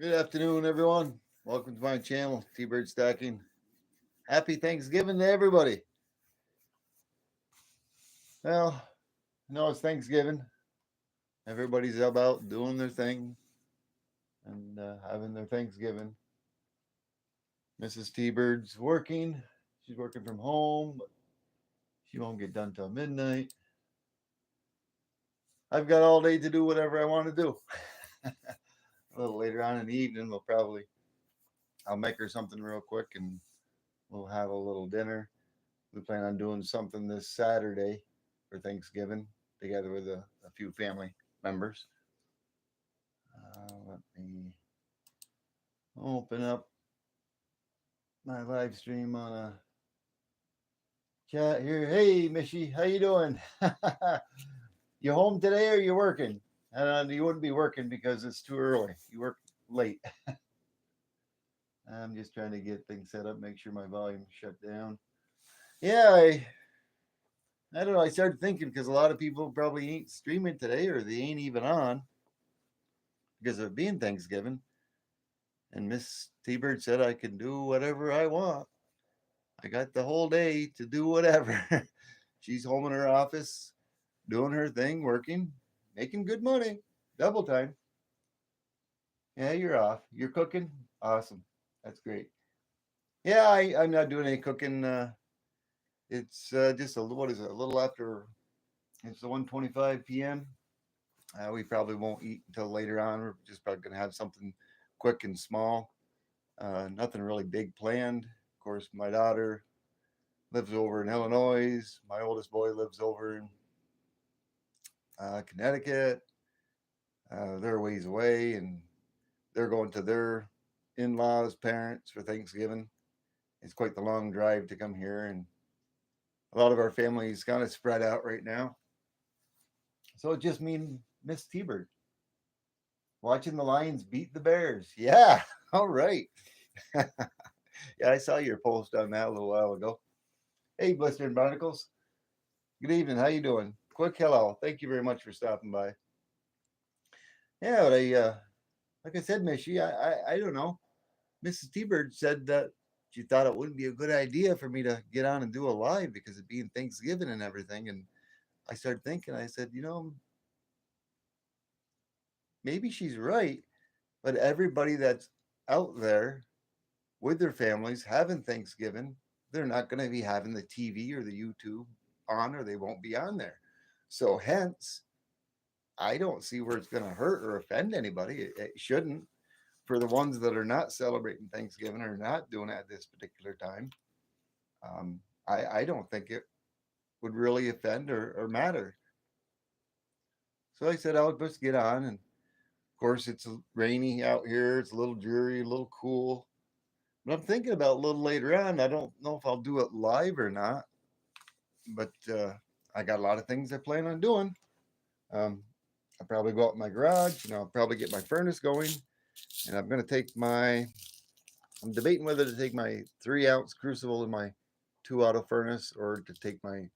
Good afternoon, everyone. Welcome to my channel, T-Bird Stacking. Happy Thanksgiving to everybody. Well, it's Thanksgiving. Everybody's about doing their thing and having their Thanksgiving. Mrs. T-Bird's working. She's working from home, but she won't get done till midnight. I've got all day to do whatever I want to do. A little later on in the evening, I'll make her something real quick and we'll have a little dinner. We plan on doing something this Saturday for Thanksgiving together with a few family members. Let me open up my live stream on a chat here. Hey, Mishy, how you doing? You home today or you working? You wouldn't be working because it's too early. You work late. I'm just trying to get things set up, make sure my volume shut down. Yeah, I don't know. I started thinking because a lot of people probably ain't streaming today or they ain't even on because of it being Thanksgiving. And Miss T-Bird said I can do whatever I want. I got the whole day to do whatever. She's home in her office, doing her thing, working, making good money, double time. Yeah, you're off. You're cooking? Awesome. That's great. Yeah, I'm not doing any cooking. It's just what is it, a little after, it's the 1:25 p.m. We probably won't eat until later on. We're just probably going to have something quick and small. Nothing really big planned. Of course, my daughter lives over in Illinois. My oldest boy lives over in Connecticut. They're a ways away, and they're going to their in-laws' parents for Thanksgiving. It's quite the long drive to come here, and a lot of our family is kind of spread out right now. So it just means Miss T-Bird watching the Lions beat the Bears. Yeah, all right. Yeah, I saw your post on that a little while ago. Hey, Blister and Barnacles. Good evening. How you doing? Quick hello. Thank you very much for stopping by. Yeah, but like I said, Mishy, I don't know. Mrs. T-Bird said that she thought it wouldn't be a good idea for me to get on and do a live because it being Thanksgiving and everything. And I started thinking, I said, maybe she's right, but everybody that's out there with their families having Thanksgiving, they're not going to be having the TV or the YouTube on, or they won't be on there. So hence, I don't see where it's going to hurt or offend anybody. It shouldn't. For the ones that are not celebrating Thanksgiving or not doing it at this particular time, I don't think it would really offend or matter. So I said I'll just get on, and of course it's rainy out here. It's a little dreary, a little cool. But I'm thinking about a little later on. I don't know if I'll do it live or not, but I got a lot of things I plan on doing. Um, I'll probably go out in my garage and I'll probably get my furnace going. And I'm going to take I'm debating whether to take my 3 ounce crucible in my 2 auto furnace or to take my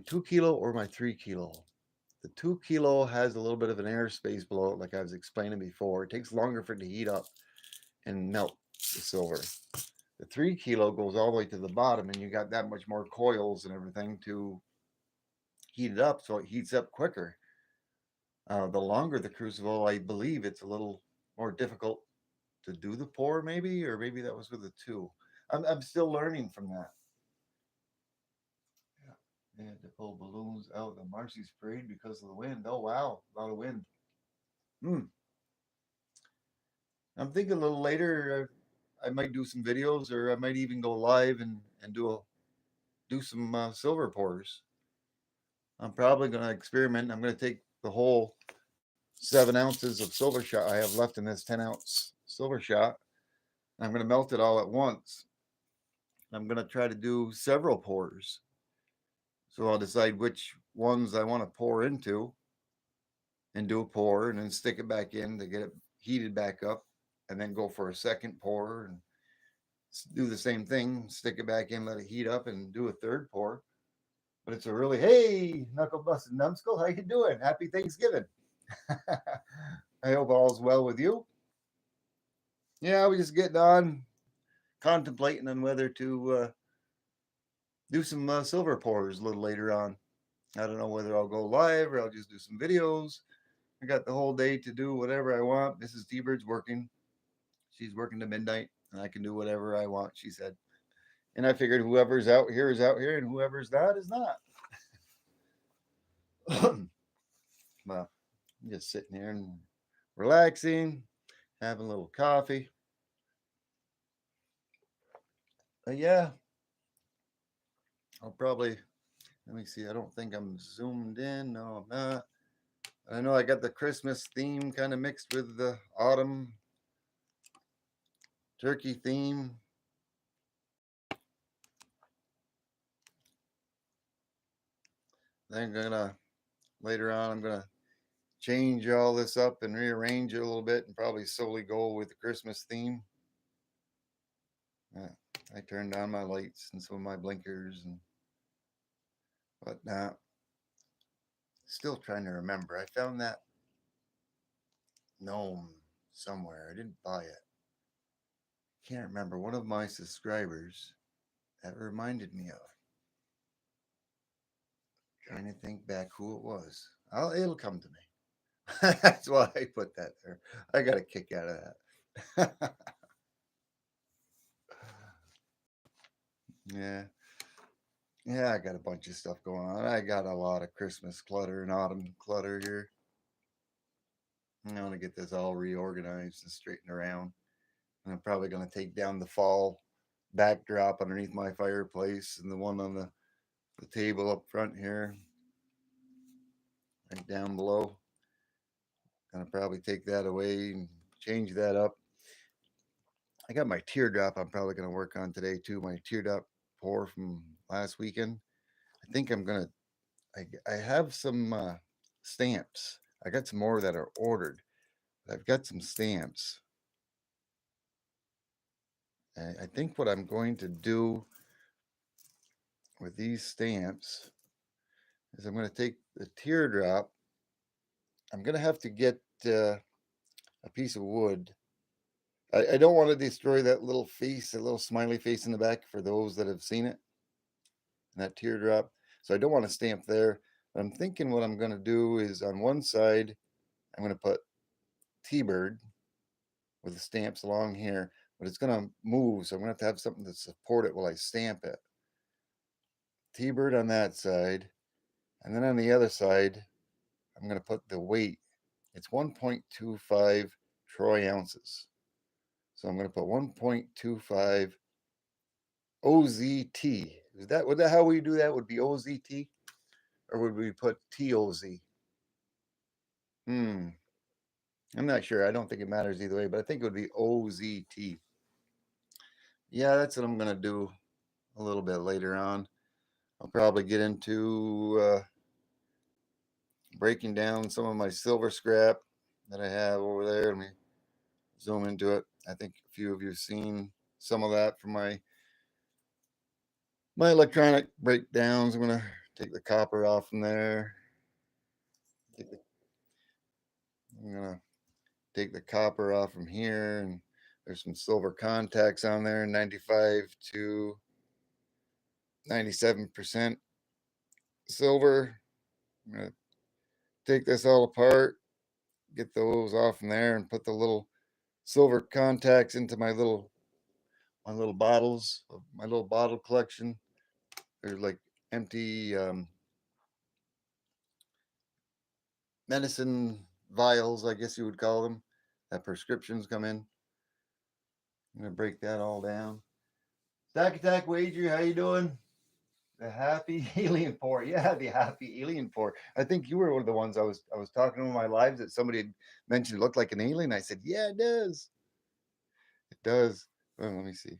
2 kilo or my 3 kilo. The 2 kilo has a little bit of an airspace below it, like I was explaining before. It takes longer for it to heat up and melt the silver. The 3 kilo goes all the way to the bottom, and you got that much more coils and everything to heat it up, so it heats up quicker. The longer the crucible, I believe it's a little more difficult to do the pour, maybe, or maybe that was with the two. I'm still learning from that. Yeah. They had to pull balloons out of Marcy's parade because of the wind. Oh wow, a lot of wind. Hmm. I'm thinking a little later. I might do some videos, or I might even go live and do some silver pours. I'm probably going to experiment. I'm going to take the whole 7 ounces of silver shot I have left in this 10 ounce silver shot. I'm going to melt it all at once. I'm going to try to do several pours. So I'll decide which ones I want to pour into and do a pour and then stick it back in to get it heated back up and then go for a second pour and do the same thing, stick it back in, let it heat up and do a third pour. But it's a really, hey, knuckle busted numbskull, how you doing? Happy Thanksgiving. I hope all's well with you. Yeah, we just getting on, contemplating on whether to do some silver pours a little later on. I don't know whether I'll go live or I'll just do some videos. I got the whole day to do whatever I want. Mrs. T-Bird's working. She's working to midnight, and I can do whatever I want, she said. And I figured whoever's out here is out here, and whoever's not is not. Well, I'm just sitting here and relaxing, having a little coffee. Yeah, I'll probably, let me see. I don't think I'm zoomed in. No, I'm not. I know I got the Christmas theme kind of mixed with the autumn turkey theme. Then later on, I'm gonna change all this up and rearrange it a little bit and probably solely go with the Christmas theme. I turned on my lights and some of my blinkers and whatnot. Still trying to remember. I found that gnome somewhere. I didn't buy it. Can't remember. One of my subscribers that reminded me of. Trying to think back who it was. It'll come to me. That's why I put that there. I got a kick out of that. Yeah. Yeah, I got a bunch of stuff going on. I got a lot of Christmas clutter and autumn clutter here. I want to get this all reorganized and straightened around. And I'm probably going to take down the fall backdrop underneath my fireplace and the one on the table up front here, right down below. Gonna probably take that away and change that up. I got my teardrop I'm probably gonna work on today too. My teardrop pour from last weekend. I think I'm gonna. I have some stamps. I got some more that are ordered. I've got some stamps. I think what I'm going to do with these stamps is I'm going to take the teardrop. I'm going to have to get a piece of wood. I don't want to destroy that little face, that little smiley face in the back for those that have seen it, and that teardrop. So I don't want to stamp there. But I'm thinking what I'm going to do is on one side, I'm going to put T-Bird with the stamps along here, but it's going to move. So I'm going to have something to support it while I stamp it. T-Bird on that side. And then on the other side, I'm going to put the weight. It's 1.25 troy ounces. So I'm going to put 1.25 OZT. Would that how we do that? Would be OZT? Or would we put TOZ? I'm not sure. I don't think it matters either way, but I think it would be OZT. Yeah, that's what I'm going to do a little bit later on. I'll probably get into breaking down some of my silver scrap that I have over there. Let me zoom into it. I think a few of you have seen some of that from my electronic breakdowns. I'm going to take the copper off from there. I'm going to take the copper off from here, and there's some silver contacts on there, 95 to 97% silver. I'm going to take this all apart, get those off from there, and put the little silver contacts into my little bottles, my little bottle collection. They're like empty medicine vials, I guess you would call them, that prescriptions come in. I'm gonna break that all down. Stack Attack Wager, how you doing? The happy alien pour. Yeah, the happy alien pour. I think you were one of the ones I was talking to in my lives that somebody had mentioned it looked like an alien. I said, yeah, it does. It does. Oh, let me see.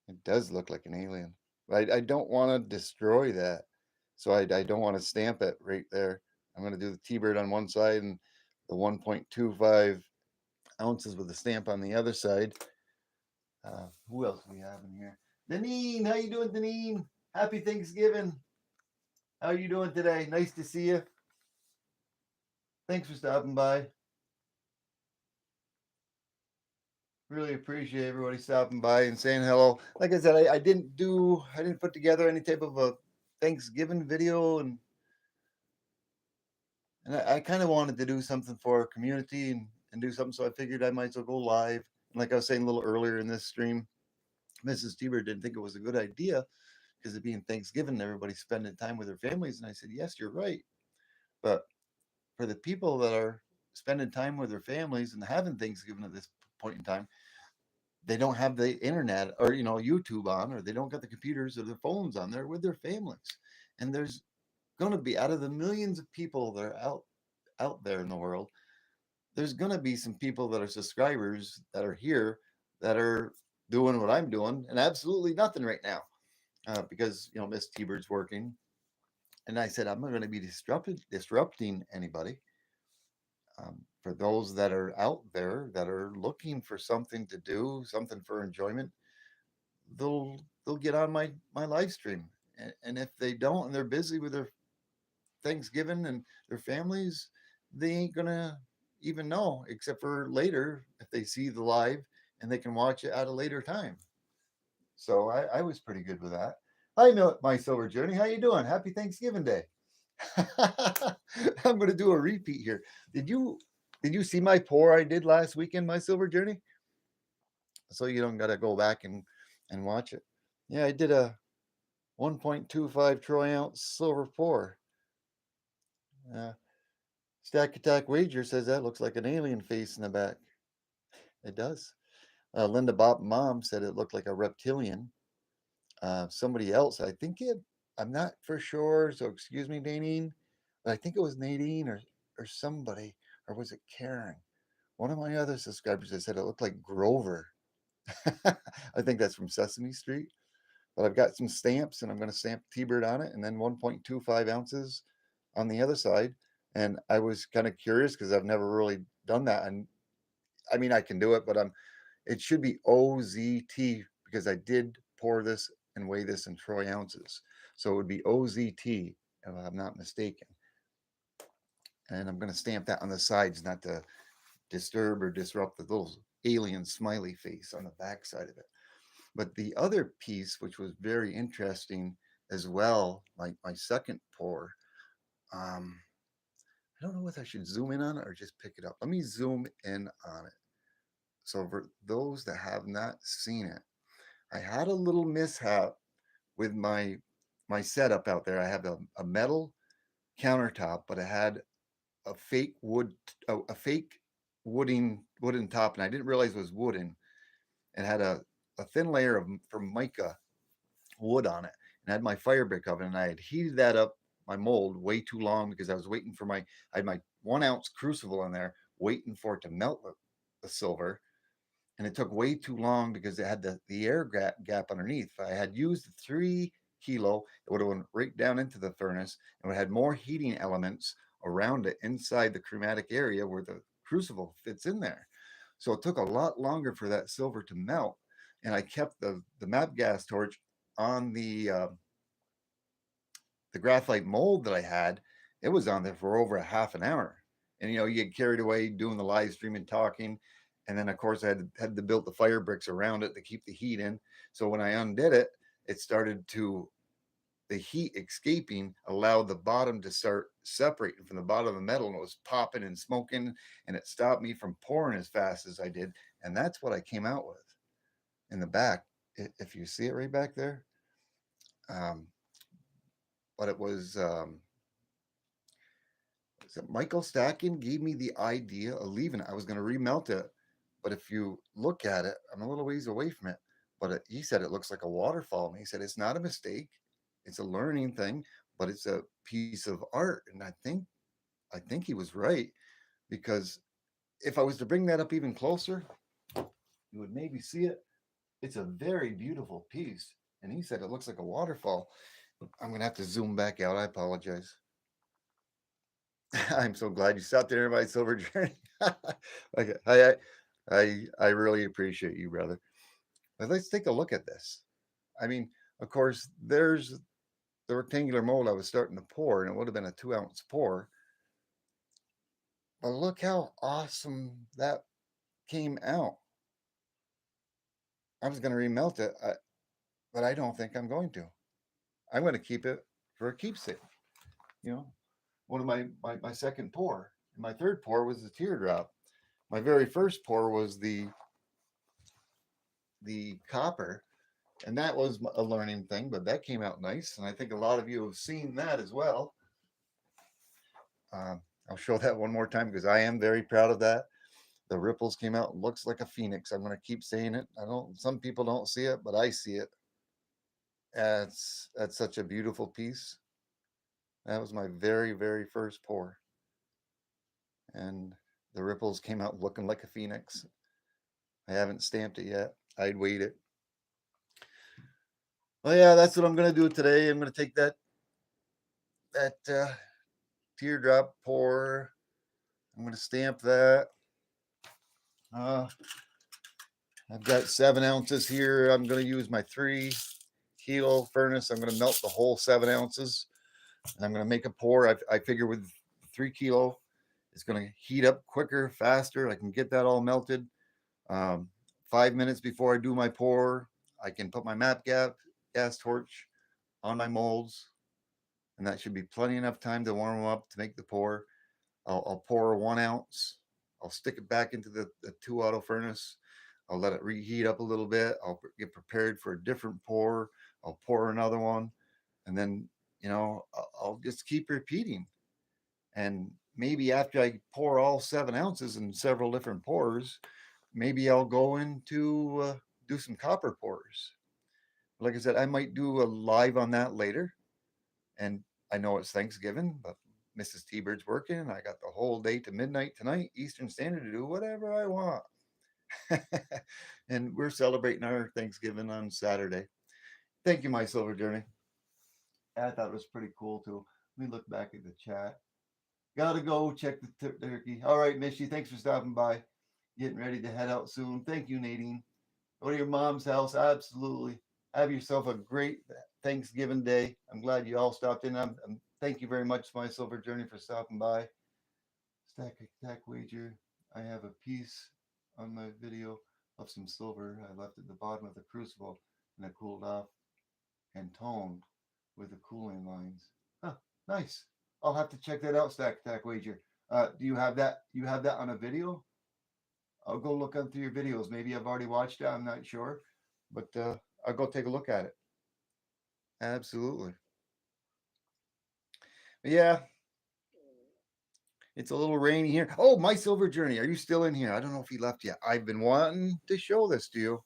It does look like an alien. But I don't want to destroy that. So I don't want to stamp it right there. I'm going to do the T-Bird on one side and the 1.25 ounces with the stamp on the other side. Who else we have in here? Deneen, how you doing, Deneen? Happy Thanksgiving. How are you doing today? Nice to see you. Thanks for stopping by. Really appreciate everybody stopping by and saying hello. Like I said, I didn't put together any type of a Thanksgiving video, and I kind of wanted to do something for our community and do something. So I figured I might as well go live. And like I was saying a little earlier in this stream, Mrs. Teber didn't think it was a good idea because it being Thanksgiving and everybody spending time with their families. And I said, yes, you're right. But for the people that are spending time with their families and having Thanksgiving at this point in time, they don't have the internet or YouTube on, or they don't got the computers or their phones on there with their families. And there's going to be, out of the millions of people that are out there in the world, there's going to be some people that are subscribers that are here that are doing what I'm doing and absolutely nothing right now, because Miss T-Bird's working. And I said, I'm not going to be disrupting anybody. For those that are out there that are looking for something to do, something for enjoyment, they'll they'll get on my live stream. And if they don't and they're busy with their Thanksgiving and their families, they ain't gonna even know, except for later if they see the live and they can watch it at a later time. So I was pretty good with that. Hi, my silver journey. How you doing? Happy Thanksgiving Day. I'm going to do a repeat here. Did you see my pour I did last weekend, my silver journey? So you don't got to go back and watch it. Yeah, I did a 1.25 troy ounce silver pour. Uh, Stack Attack Wager says that looks like an alien face in the back. It does. Linda Bob Mom said it looked like a reptilian. Somebody else, I'm not for sure, so excuse me, Nadine, but I think it was Nadine or somebody, or was it Karen? One of my other subscribers that said it looked like Grover. I think that's from Sesame Street. But I've got some stamps and I'm going to stamp T-Bird on it and then 1.25 ounces on the other side. And I was kind of curious because I've never really done that. And I mean, I can do it, but it should be OZT because I did pour this and weigh this in troy ounces. So it would be OZT if I'm not mistaken. And I'm going to stamp that on the sides not to disturb or disrupt the little alien smiley face on the back side of it. But the other piece, which was very interesting as well, like my second pour, I don't know if I should zoom in on it or just pick it up. Let me zoom in on it. So for those that have not seen it, I had a little mishap with my setup out there. I have a metal countertop, but it had a fake a fake wooden top, and I didn't realize it was wooden. It had a thin layer of Formica wood on it, and I had my fire brick oven, and I had heated that up my mold way too long because I was waiting for I had my 1 ounce crucible in there waiting for it to melt the silver, and it took way too long because it had the air gap underneath. If I had used the 3 kilo, it would have went right down into the furnace and would have had more heating elements around it inside the chromatic area where the crucible fits in there. So it took a lot longer for that silver to melt, and I kept the map gas torch on the graphite mold that I had. It was on there for over a half an hour, and you get carried away doing the live stream and talking, and then of course I had to build the fire bricks around it to keep the heat in. So when I undid it, it started to the heat escaping allowed the bottom to start separating from the bottom of the metal, and it was popping and smoking, and it stopped me from pouring as fast as I did, and that's what I came out with in the back. If you see it right back there, um, but it was so Michael Stacking gave me the idea of leaving it. I was going to remelt it, but if you look at it, I'm a little ways away from it. But he said it looks like a waterfall, and he said it's not a mistake, it's a learning thing, but it's a piece of art. And I think he was right, because if I was to bring that up even closer, you would maybe see it. It's a very beautiful piece, and he said it looks like a waterfall. I'm going to have to zoom back out. I apologize. I'm so glad you stopped there, my silver journey. Okay, I really appreciate you, brother. But let's take a look at this. I mean, of course, there's the rectangular mold I was starting to pour, and it would have been a 2 ounce pour. But look how awesome that came out. I was going to remelt it, but I don't think I'm going to. I'm going to keep it for a keepsake. You know, one of my second pour. And my third pour was the teardrop. My very first pour was the copper, and that was a learning thing, but that came out nice, and I think a lot of you have seen that as well. I'll show that one more time because I am very proud of that. The ripples came out, looks like a phoenix. I'm going to keep saying it. I don't. Some people don't see it, but I see it. That's such a beautiful piece. That was my very first pour, and the ripples came out looking like a phoenix. I haven't stamped it yet. I'd wait it. Well, yeah, that's what I'm going to do today. I'm going to take that teardrop pour. I'm going to stamp that. Uh, I've got 7 ounces here. I'm going to use my 3-kilo furnace. I'm going to melt the whole 7 ounces, and I'm going to make a pour. I figure with 3 kilo, it's going to heat up quicker, faster. I can get that all melted. 5 minutes before I do my pour, I can put my MAP gas torch on my molds, and that should be plenty enough time to warm them up to make the pour. I'll pour 1 ounce. I'll stick it back into the 2 auto furnace. I'll let it reheat up a little bit. I'll get prepared for a different pour. I'll pour another one, and then I'll just keep repeating. And maybe after I pour all 7 ounces in several different pours, maybe I'll go into do some copper pours. Like I said, I might do a live on that later. And I know it's Thanksgiving, but Mrs. T-Bird's working. I got the whole day to midnight tonight, Eastern Standard, to do whatever I want. And we're celebrating our Thanksgiving on Saturday. Thank you, my Silver Journey. I thought it was pretty cool too. Let me look back at the chat. Gotta go check the turkey. All right, Mishy, thanks for stopping by. Getting ready to head out soon. Thank you, Nadine. Go to your mom's house. Absolutely. Have yourself a great Thanksgiving day. I'm glad you all stopped in. Thank you very much, my Silver Journey, for stopping by. Stack attack wager. I have a piece on my video of some silver I left at the bottom of the crucible, and it cooled off and toned with the cooling lines. Huh, nice. I'll have to check that out, Stack Attack Wager. Do you have that? You have that on a video? I'll go look up through your videos. Maybe I've already watched it. I'm not sure, but I'll go take a look at it. Absolutely. But yeah, it's a little rainy here. Oh, my Silver Journey, are you still in here? I don't know if he left yet. I've been wanting to show this to you.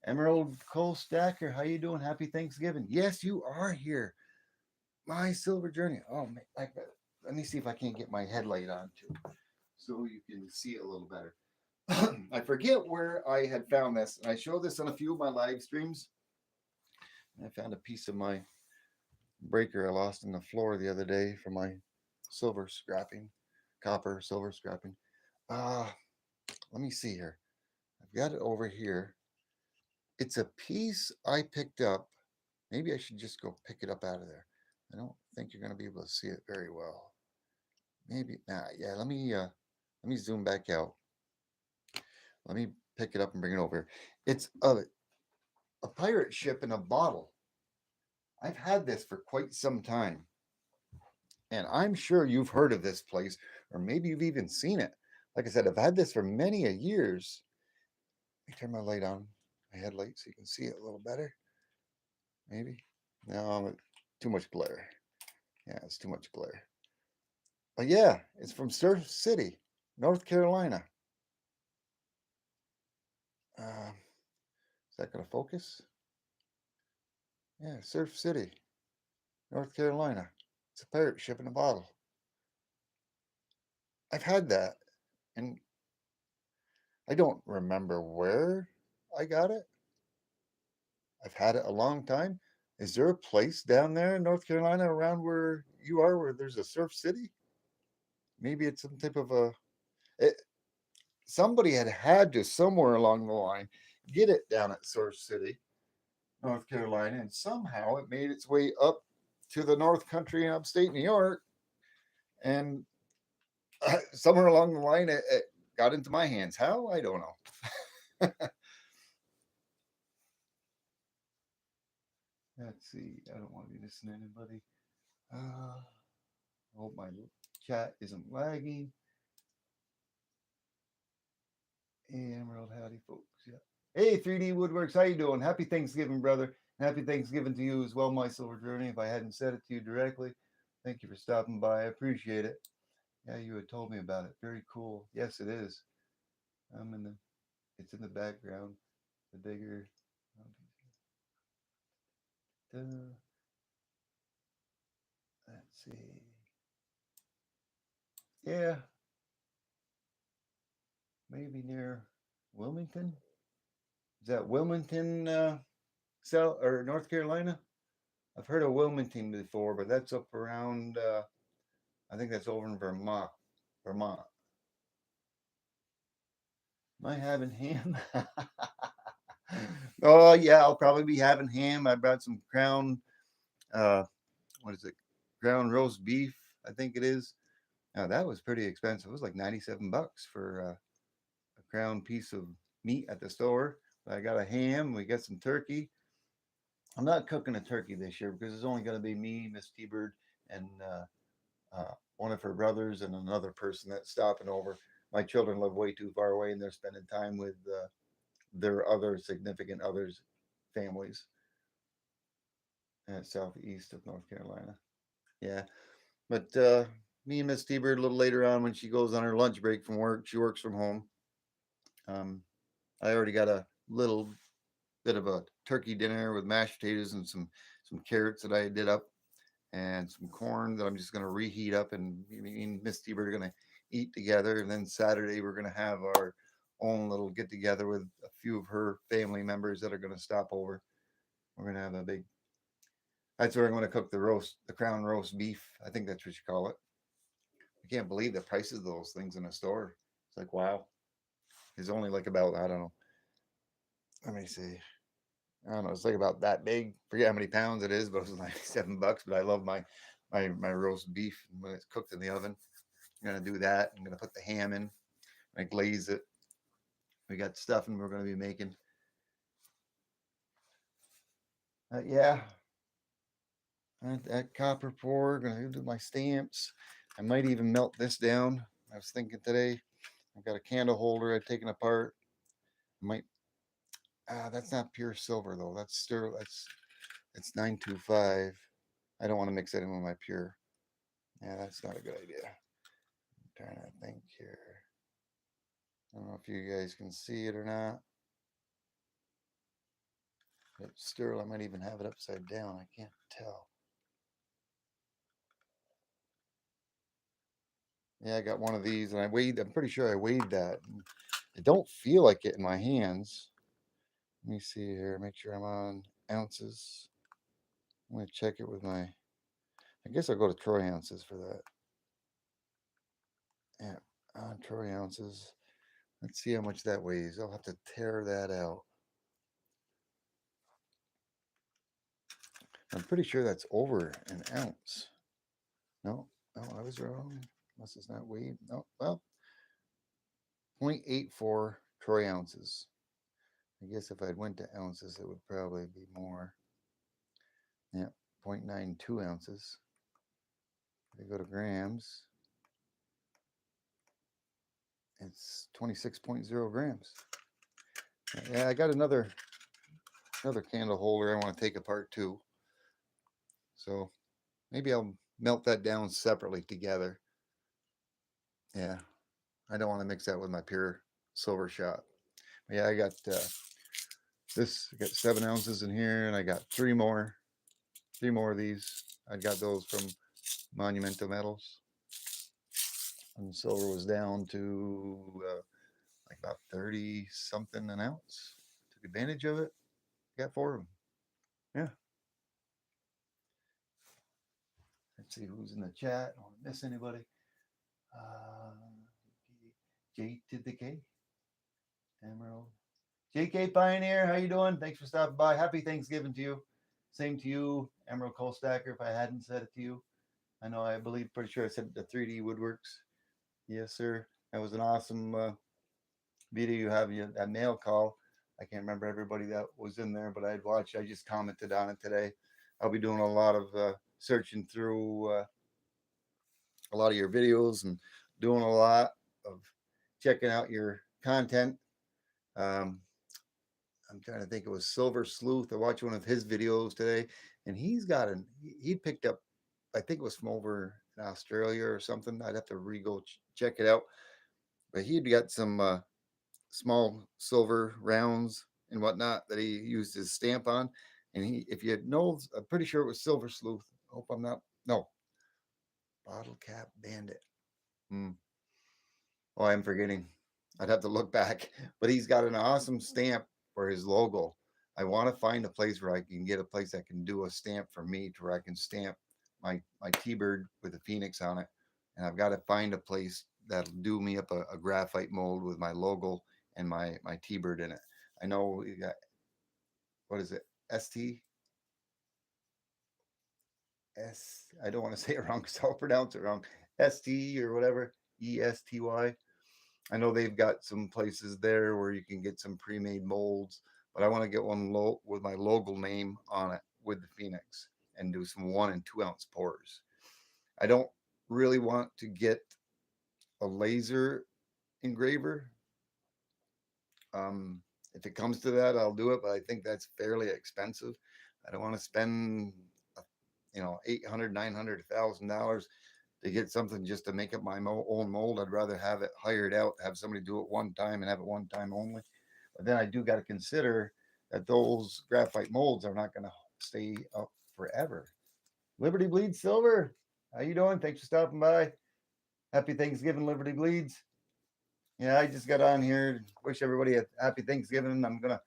Emerald Coal Stacker, how you doing? Happy Thanksgiving. Yes, you are here. My Silver Journey. Oh, man, let me see if I can't get my headlight on too, so you can see it a little better. I forget where I had found this. I showed this on a few of my live streams. I found a piece of my breaker I lost in the floor the other day for my silver scrapping, copper silver scrapping. Let me see here. I've got it over here. It's a piece I picked up. Maybe I should just go pick it up out of there. I don't think you're going to be able to see it very well. Maybe yeah. Let me zoom back out. Let me pick it up and bring it over. It's a pirate ship in a bottle. I've had this for quite some time, and I'm sure you've heard of this place, or maybe you've even seen it. Like I said, I've had this for many a years. Let me turn my light on, my headlight, so you can see it a little better. Maybe. No, too much glare. Yeah, it's too much glare. But yeah, it's from Surf City, North Carolina. Is that going to focus? Yeah, Surf City, North Carolina. It's a pirate ship in a bottle. I've had that, and I don't remember where I got it. I've had it a long time. Is there a place down there in North Carolina around where you are where there's a Surf City? Maybe it's some type of somebody had to somewhere along the line get it down at Surf City, North Carolina, and somehow it made its way up to the North Country in upstate New York, and somewhere along the line it got into my hands. How? I don't know. Let's see. I don't want to be missing anybody. I hope my chat isn't lagging. Hey, Emerald, howdy, folks. Yeah. Hey, 3D Woodworks, how you doing? Happy Thanksgiving, brother. Happy Thanksgiving to you as well, my silver journey. If I hadn't said it to you directly, thank you for stopping by. I appreciate it. Yeah, you had told me about it. Very cool. Yes, it is. I'm in the. It's in the background. The bigger. Let's see. Yeah, maybe near Wilmington. Is that Wilmington, South or North Carolina? I've heard of Wilmington before, but that's up around. I think that's over in Vermont. Vermont. Am I having ham? Oh yeah, I'll probably be having ham. I brought some Crown. Uh, what is it? Ground roast beef. I think it is. Now that was pretty expensive. It was like $97 for a Crown piece of meat at the store. I got a ham. We got some turkey. I'm not cooking a turkey this year because it's only going to be me, Miss T-Bird, and one of her brothers and another person that's stopping over. My children live way too far away, and they're spending time with their other significant others' families southeast of North Carolina. Yeah, but me and Miss T-Bird a little later on when she goes on her lunch break from work. She works from home. Um, I already got a little bit of a turkey dinner with mashed potatoes and some carrots that I did up and some corn that I'm just going to reheat up, and me and Miss T-Bird are going to eat together. And then Saturday we're going to have our own little get together with a few of her family members that are going to stop over. We're going to have a big. That's where I'm going to cook the Crown roast beef. I think that's what you call it. I can't believe the prices of those things in a store. It's like wow. It's only like about I don't know. Let me see. I don't know. It's like about that big. Forget how many pounds it is, but it was like $7. But I love my roast beef when it's cooked in the oven. I'm gonna do that. I'm gonna put the ham in. I glaze it. We got stuffing we're gonna be making. Yeah, that copper pour. Gonna do my stamps. I might even melt this down. I was thinking today. I've got a candle holder I've taken apart. I might. That's not pure silver though. That's sterling. It's 925. I don't want to mix it in with my pure. Yeah, that's not a good idea. I'm trying to think here. I don't know if you guys can see it or not. It's still, I might even have it upside down. I can't tell. Yeah, I got one of these and I weighed, I'm pretty sure I weighed that. I don't feel like it in my hands. Let me see here, make sure I'm on ounces. I'm going to check it with my, I guess I'll go to troy ounces for that. Yeah, on troy ounces. Let's see how much that weighs. I'll have to tear that out. I'm pretty sure that's over an ounce. No, no, I was wrong. Unless it's not weighed. No, well, 0.84 troy ounces. I guess if I went to ounces, it would probably be more. Yeah, 0.92 ounces. If I go to grams, it's 26.0 grams. Yeah, I got another candle holder I want to take apart too. So maybe I'll melt that down separately together. Yeah, I don't want to mix that with my pure silver shot. But yeah, I got this. I got 7 ounces in here, and I got three more of these. I got those from Monumental Metals, and silver was down to like about 30 something an ounce. Took advantage of it. Got 4 of them. Yeah. Let's see who's in the chat. I don't want to miss anybody. Uh, J to the K. Emerald. JK Pioneer, how you doing? Thanks for stopping by. Happy Thanksgiving to you. Same to you, Emerald Coal Stacker, if I hadn't said it to you. I know, I believe, pretty sure I said the 3D Woodworks. Yes, sir. That was an awesome video you have, that mail call. I can't remember everybody that was in there, but I'd watched. I just commented on it today. I'll be doing a lot of searching through a lot of your videos and doing a lot of checking out your content. Um, I'm trying to think. It was Silver Sleuth. I watched one of his videos today, and he picked up. I think it was from over in Australia or something. I'd have to re-go check it out. But he'd got some small silver rounds and whatnot that he used his stamp on. And if you know, I'm pretty sure it was Silver Sleuth. Hope I'm not. No, Bottle Cap Bandit. Hmm. Oh, I'm forgetting. I'd have to look back. But he's got an awesome stamp for his logo. I want to find a place where I can get a place that can do a stamp for me to where I can stamp my T-bird with a phoenix on it. And I've got to find a place that'll do me up a graphite mold with my logo and my T-bird in it. I know you got, what is it? ST S. I don't want to say it wrong because I'll pronounce it wrong. ST or whatever. ESTY. I know they've got some places there where you can get some pre-made molds, but I want to get one with my logo name on it with the Phoenix and do some 1 and 2 ounce pours. I don't really want to get a laser engraver. Um, if it comes to that, I'll do it, but I think that's fairly expensive. I don't want to spend, $800, $900, $1,000 to get something just to make up my own mold. I'd rather have it hired out, have somebody do it one time and have it one time only. But then I do got to consider that those graphite molds are not going to stay up forever. Liberty Bleeds Silver, how you doing? Thanks for stopping by. Happy Thanksgiving, Liberty Bleeds. Yeah, I just got on here. Wish everybody a happy Thanksgiving. I'm gonna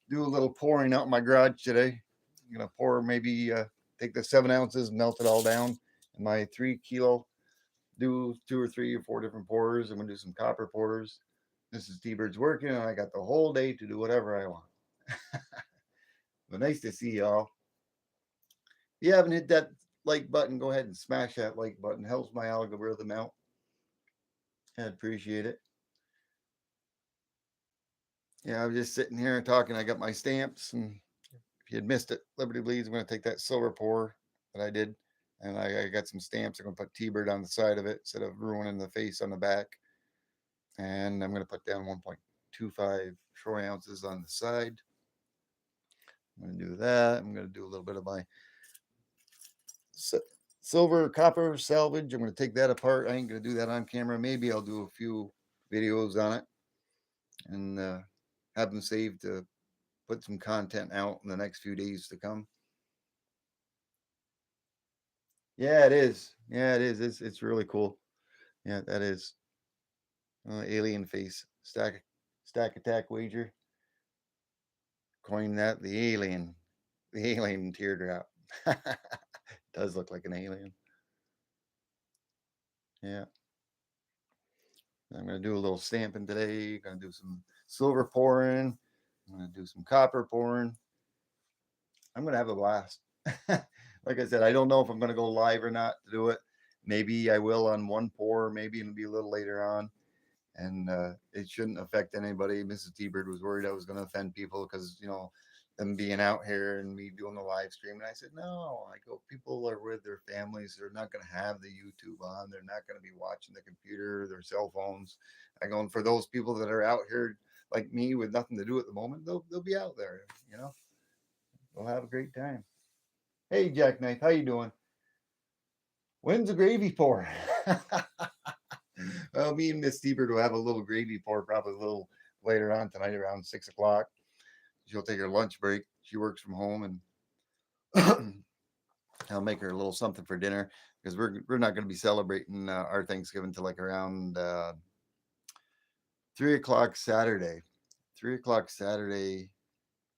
do a little pouring out in my garage today. I'm gonna pour maybe take the 7 ounces, melt it all down in my 3 kilo. Do 2 or 3 or 4 different pours. I'm gonna do some copper pours. This is T-Bird's working, and I got the whole day to do whatever I want. But nice to see y'all. If you haven't hit that like button, go ahead and smash that like button. Helps my algorithm out. I appreciate it. Yeah, I was just sitting here talking. I got my stamps, and if you had missed it, Liberty Bleeds, I'm going to take that silver pour that I did, and I got some stamps. I'm going to put T-Bird on the side of it instead of ruining the face on the back. And I'm going to put down 1.25 troy ounces on the side. I'm going to do that. I'm going to do a little bit of my silver copper salvage. I'm going to take that apart. I ain't going to do that on camera. Maybe I'll do a few videos on it and have them saved to put some content out in the next few days to come. Yeah, it is. Yeah, it is. It's really cool. Yeah, that is. Alien face stack attack wager. Coin that the alien teardrop. Does look like an alien. Yeah. I'm gonna do a little stamping today. Gonna do some silver pouring. I'm gonna do some copper pouring. I'm gonna have a blast. Like I said, I don't know if I'm gonna go live or not to do it. Maybe I will on one pour. Maybe it'll be a little later on. And it shouldn't affect anybody. Mrs. T-Bird was worried I was going to offend people because, them being out here and me doing the live stream. And I said, no, I go, people are with their families. They're not going to have the YouTube on. They're not going to be watching the computer, their cell phones. I go, and for those people that are out here like me with nothing to do at the moment, they'll be out there, They'll have a great time. Hey, Jackknife, how you doing? When's the gravy pour? Well, me and Miss T-Bird will have a little gravy pour probably a little later on tonight around 6 o'clock. She'll take her lunch break. She works from home, and I'll make her a little something for dinner because we're not going to be celebrating our Thanksgiving till like around 3 o'clock Saturday. 3 o'clock Saturday,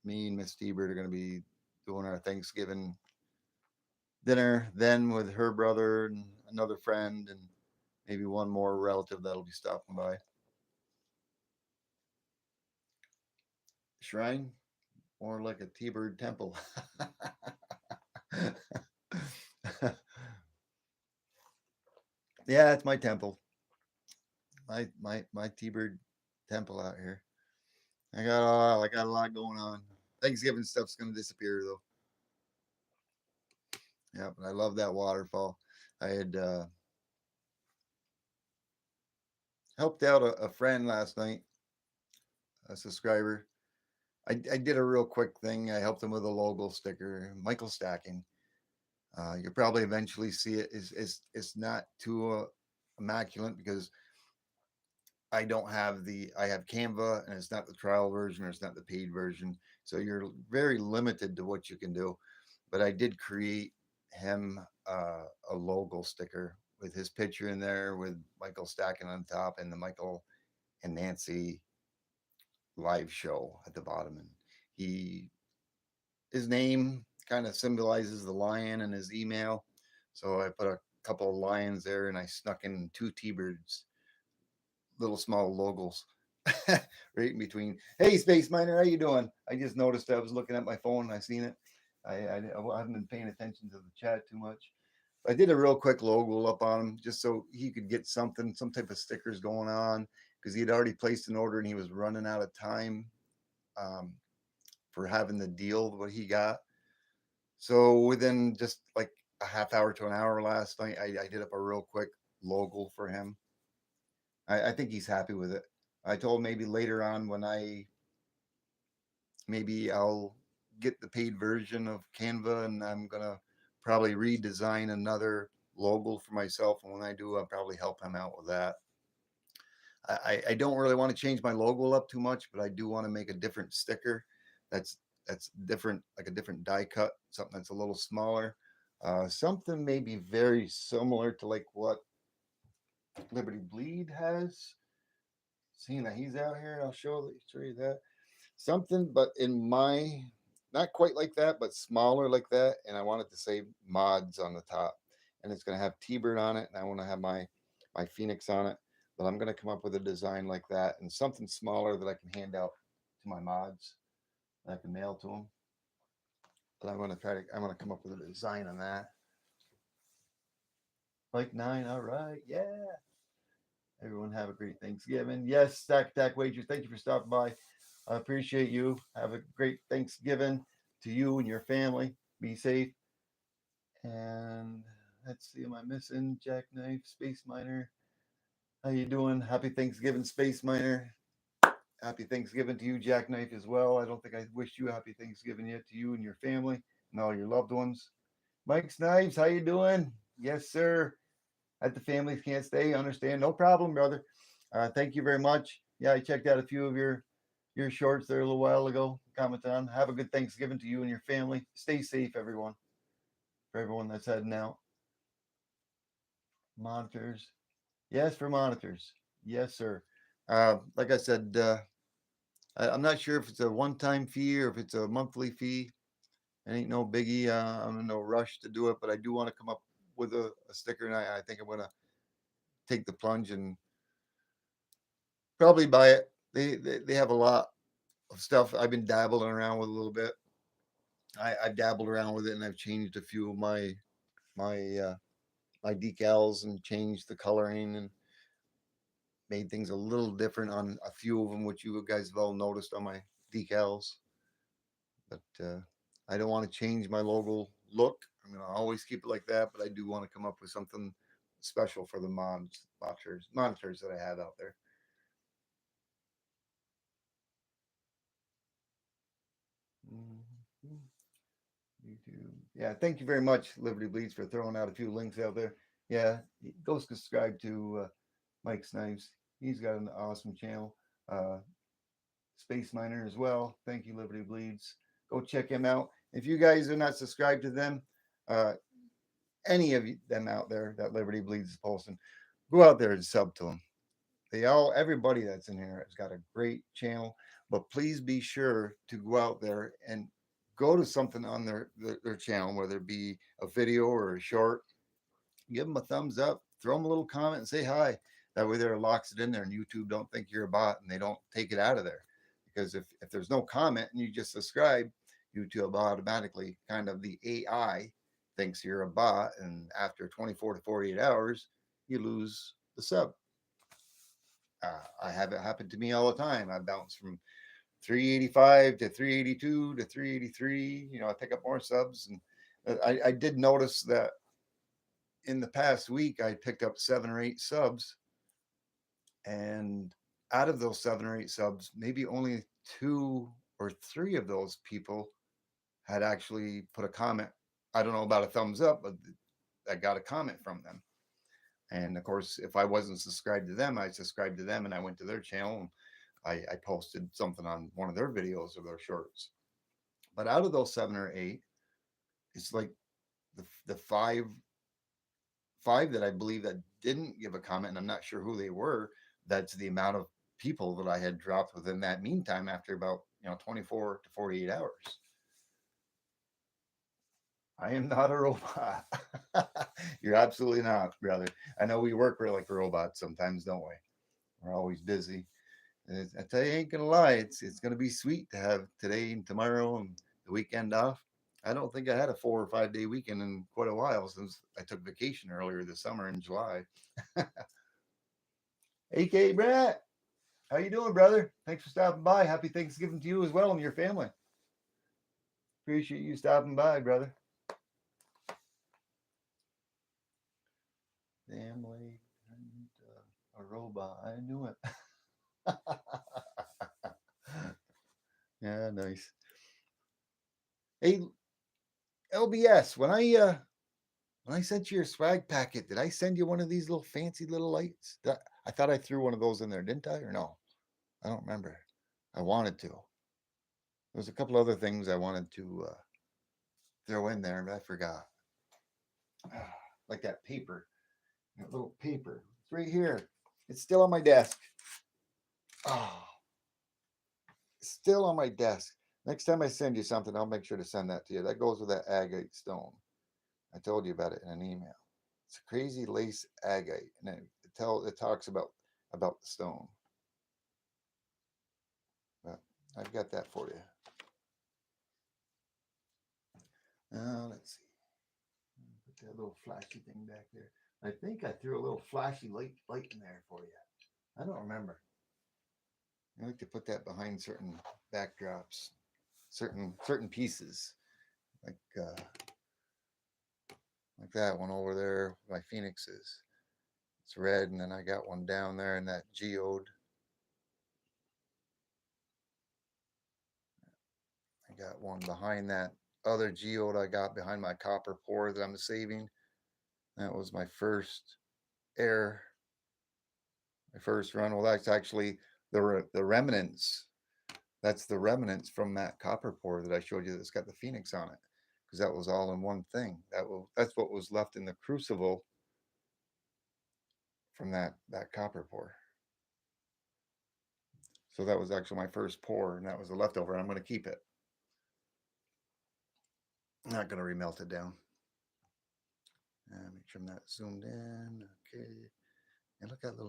me and Miss T-Bird are going to be doing our Thanksgiving dinner. Then with her brother and another friend and maybe one more relative that'll be stopping by. Shrine, more like a T-Bird temple. Yeah, it's my temple. My T-Bird temple out here. I got a lot going on. Thanksgiving stuff's gonna disappear though. Yeah, but I love that waterfall. I had helped out a friend last night, a subscriber. I did a real quick thing. I helped him with a logo sticker, Michael Stacking. You'll probably eventually see it. It's not too immaculate because I don't have I have Canva and it's not the trial version or it's not the paid version. So you're very limited to what you can do. But I did create him a logo sticker with his picture in there with Michael Stacking on top and the Michael and Nancy live show at the bottom. And he, his name kind of symbolizes the lion and his email. So I put a couple of lions there and I snuck in two T-birds, little small logos right in between. Hey, Space Miner, how you doing? I just noticed I was looking at my phone and I seen it. I haven't been paying attention to the chat too much. I did a real quick logo up on him just so he could get something, some type of stickers going on because he had already placed an order and he was running out of time um, for having the deal what he got. So within just like a half hour to an hour last night, I did up a real quick logo for him. I think he's happy with it. I told maybe later on when maybe I'll get the paid version of Canva and I'm gonna probably redesign another logo for myself. And when I do, I'll probably help him out with that. I don't really want to change my logo up too much, but I do want to make a different sticker that's that's different, like a different die cut, something that's a little smaller, something maybe very similar to like what Liberty Bleed has. Seeing that he's out here, I'll show you that something, but in my not quite like that, but smaller like that, and I want it to say mods on the top, and it's going to have T-Bird on it, and I want to have my Phoenix on it. But I'm going to come up with a design like that and something smaller that I can hand out to my mods that I can mail to them. But I'm going to come up with a design on that. Like nine, all right, yeah. Everyone have a great Thanksgiving. Yes, Stack Attack Wagers, thank you for stopping by. I appreciate you. Have a great Thanksgiving to you and your family. Be safe. And let's see, am I missing Jackknife, Space Miner? How you doing? Happy Thanksgiving, Space Miner. Happy Thanksgiving to you, Jackknife, as well. I don't think I wished you a happy Thanksgiving yet to you and your family and all your loved ones. Mike Snipes, how you doing? Yes, sir. At the families can't stay. Understand? No problem, brother. Thank you very much. Yeah, I checked out a few of your shorts there a little while ago. Commented on. Have a good Thanksgiving to you and your family. Stay safe, everyone. For everyone that's heading out. Monitors. Yes, for monitors. Yes, sir. Like I said, I'm not sure if it's a one-time fee or if it's a monthly fee. It ain't no biggie. I'm in no rush to do it, but I do want to come up with a sticker, and I think I'm gonna take the plunge and probably buy it. They have a lot of stuff. I've been dabbling around with a little bit. I've dabbled around with it, and I've changed a few of my my decals and changed the coloring and made things a little different on a few of them, which you guys have all noticed on my decals. But I don't want to change my logo look. I'm gonna always keep it like that, but I do want to come up with something special for the monitors that I have out there. Mm-hmm. YouTube. Yeah, thank you very much, Liberty Bleeds, for throwing out a few links out there. Yeah, go subscribe to Mike Snipes. He's got an awesome channel. Uh, Space Miner as well. Thank you, Liberty Bleeds. Go check him out. If you guys are not subscribed to them, uh, any of them out there that Liberty Bleeds is posting, go out there and sub to them. Everybody that's in here has got a great channel, but please be sure to go out there and go to something on their channel, whether it be a video or a short. Give them a thumbs up, throw them a little comment, and say hi. That way, there locks it in there, and YouTube don't think you're a bot, and they don't take it out of there. Because if there's no comment and you just subscribe, YouTube automatically kind of the AI thinks you're a bot, and after 24 to 48 hours, you lose the sub. I have it happen to me all the time. I bounce from 385 to 382 to 383. You know, I pick up more subs, and I did notice that in the past week I picked up 7 or 8 subs, and out of those 7 or 8 subs, maybe only 2 or 3 of those people had actually put a comment. I don't know about a thumbs up, but I got a comment from them. And of course, if I wasn't subscribed to them, I subscribed to them and I went to their channel and I posted something on one of their videos or their shorts. But out of those 7 or 8, it's like the five that I believe that didn't give a comment, and I'm not sure who they were. That's the amount of people that I had dropped within that meantime after about 24 to 48 hours. I am not a robot. You're absolutely not, brother. I know we work like robots sometimes, don't we? We're always busy. And I tell you, I ain't gonna lie, it's gonna be sweet to have today and tomorrow and the weekend off. I don't think I had a 4 or 5 day weekend in quite a while since I took vacation earlier this summer in July. AK Brett, how you doing, brother? Thanks for stopping by. Happy Thanksgiving to you as well and your family. Appreciate you stopping by, brother. Family and a robot. I knew it. Yeah, nice. Hey, LBS, when I sent you your swag packet, did I send you one of these little fancy little lights? I thought I threw one of those in there, didn't I? Or no? I don't remember. I wanted to. There's a couple other things I wanted to throw in there, but I forgot. Like that paper, that little paper. It's right here. It's still on my desk. Oh, it's still on my desk. Next time I send you something, I'll make sure to send that to you. That goes with that agate stone. I told you about it in an email. It's a crazy lace agate, and it talks about the stone. But I've got that for you. Now let's see. Put that little flashy thing back there. I think I threw a little flashy light in there for you. I don't remember. I like to put that behind certain backdrops, certain pieces, like uh, like that one over there by Phoenix's. It's red, and then I got one down there in that geode. I got one behind that other geode I got behind my copper pour that I'm saving. That was my first air, my first run. Well, that's actually the remnants. That's the remnants from that copper pour that I showed you that's got the Phoenix on it, because that was all in one thing. That's what was left in the crucible from that copper pour. So that was actually my first pour, and that was a leftover. And I'm going to keep it. I'm not going to remelt it down. Make sure I'm not zoomed in. Okay. And look at that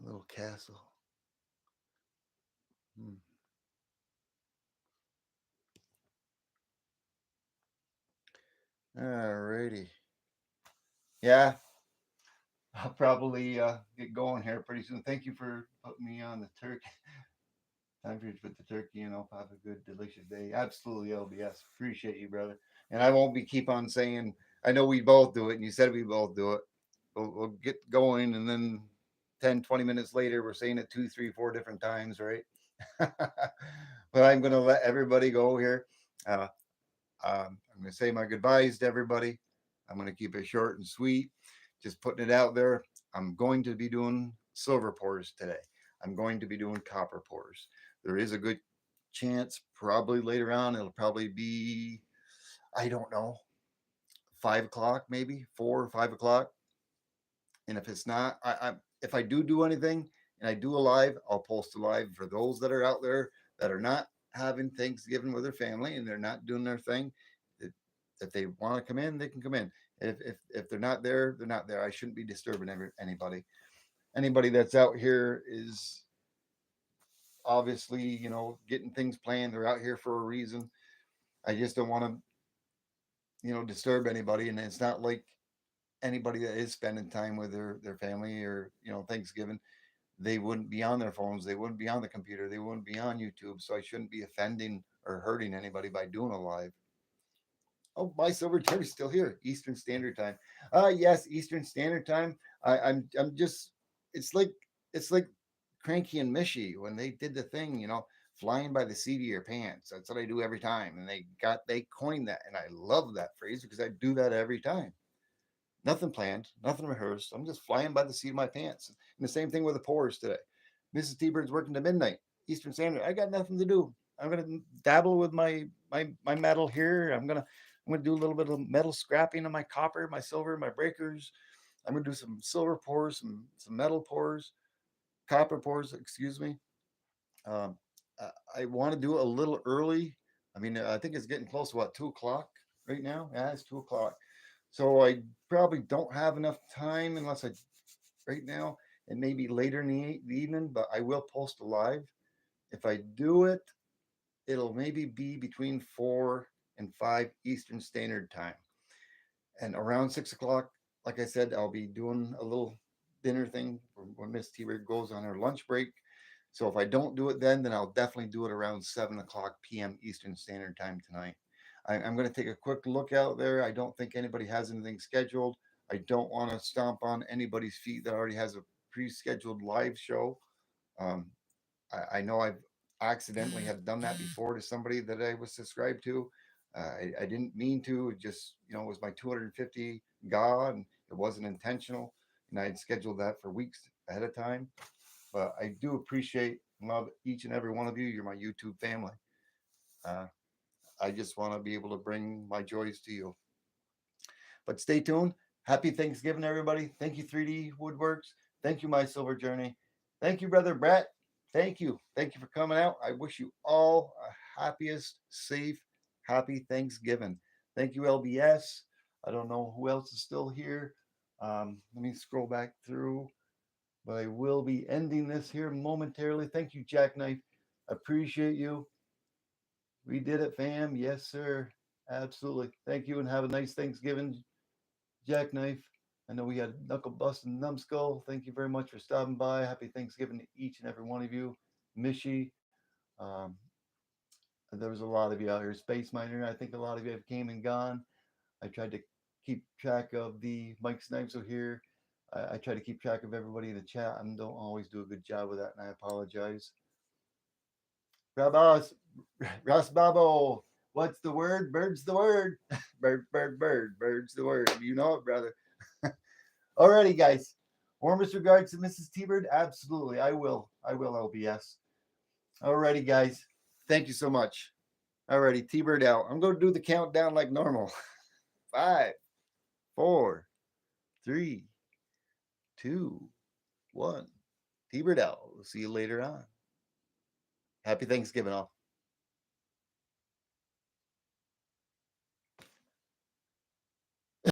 little castle. Hmm. Alrighty. Yeah, I'll probably get going here pretty soon. Thank you for putting me on the turkey. Time for you to put the turkey in. I'll have a good, delicious day. Absolutely, LBS. Appreciate you, brother. And I won't be keep on saying, I know we both do it, and you said we both do it. We'll get going, and then 10, 20 minutes later, we're saying it 2, 3, 4 different times, right? But I'm going to let everybody go here. Uh, I'm going to say my goodbyes to everybody. I'm going to keep it short and sweet. Just putting it out there. I'm going to be doing silver pours today. I'm going to be doing copper pours. There is a good chance, probably later on, it'll probably be, I don't know, 5 o'clock, maybe 4 or 5 o'clock. And if it's not, if I do anything and I do a live, I'll post a live for those that are out there that are not having Thanksgiving with their family and they're not doing their thing. If they want to come in, they can come in. If they're not there, they're not there. I shouldn't be disturbing anybody. Anybody that's out here is obviously, getting things planned. They're out here for a reason. I just don't want to, disturb anybody. And it's not like anybody that is spending time with their family or, Thanksgiving, they wouldn't be on their phones. They wouldn't be on the computer. They wouldn't be on YouTube. So I shouldn't be offending or hurting anybody by doing a live. Oh, my silver chair is still here. Eastern Standard Time. Yes, Eastern Standard Time. I'm just it's like it's like Cranky and Mishy when they did the thing, flying by the seat of your pants. That's what I do every time. And they coined that and I love that phrase because I do that every time. Nothing planned, nothing rehearsed. I'm just flying by the seat of my pants. And the same thing with the pours today. Mrs. T-Bird's working to midnight Eastern Standard. I got nothing to do. I'm gonna dabble with my metal here. I'm gonna do a little bit of metal scrapping on my copper, my silver, my breakers. I'm gonna do some silver pours, some metal pours, copper pours. Excuse me. Um, I want to do it a little early. I mean, I think it's getting close to what 2 o'clock right now. Yeah, it's 2 o'clock. So I probably don't have enough time unless I right now and maybe later in the evening. But I will post a live. If I do it, it'll maybe be between 4 and 5 Eastern Standard Time, and around 6 o'clock. Like I said, I'll be doing a little dinner thing when Miss T Bird goes on her lunch break. So if I don't do it then I'll definitely do it around 7 o'clock p.m. Eastern Standard Time tonight. I'm going to take a quick look out there. I don't think anybody has anything scheduled. I don't want to stomp on anybody's feet that already has a pre-scheduled live show. Um, I know I've accidentally have done that before to somebody that I was subscribed to. I didn't mean to. It just it was my 250 GA and it wasn't intentional. And I had scheduled that for weeks ahead of time. But I do appreciate and love each and every one of you. You're my YouTube family. Uh, I just want to be able to bring my joys to you. But stay tuned. Happy Thanksgiving, everybody. Thank you, 3D Woodworks. Thank you, My Silver Journey. Thank you, Brother Brett. Thank you. Thank you for coming out. I wish you all a happiest, safe, happy Thanksgiving. Thank you, LBS. I don't know who else is still here. Let me scroll back through, but I will be ending this here momentarily. Thank you, Jackknife. Appreciate you. We did it, fam. Yes, sir. Absolutely. Thank you and have a nice Thanksgiving, Jackknife. I know we had Knuckle Bust and Numbskull. Thank you very much for stopping by. Happy Thanksgiving to each and every one of you. Mishy, um, there was a lot of you out here. Space Miner, I think a lot of you have came and gone. I tried to keep track of the Mike Snipes are here. I try to keep track of everybody in the chat. I don't always do a good job with that, and I apologize. Rabos, Ross Babo, what's the word? Bird's the word. Bird. Bird's the word. You know it, brother. Alrighty, guys. Warmest regards to Mrs. T-Bird. Absolutely, I will. I will, LBS. Alrighty, guys. Thank you so much. Alrighty, T-Bird out. I'm going to do the countdown like normal. 5, 4, 3, 2, 1. T-Bird out. We'll see you later on. Happy Thanksgiving, all.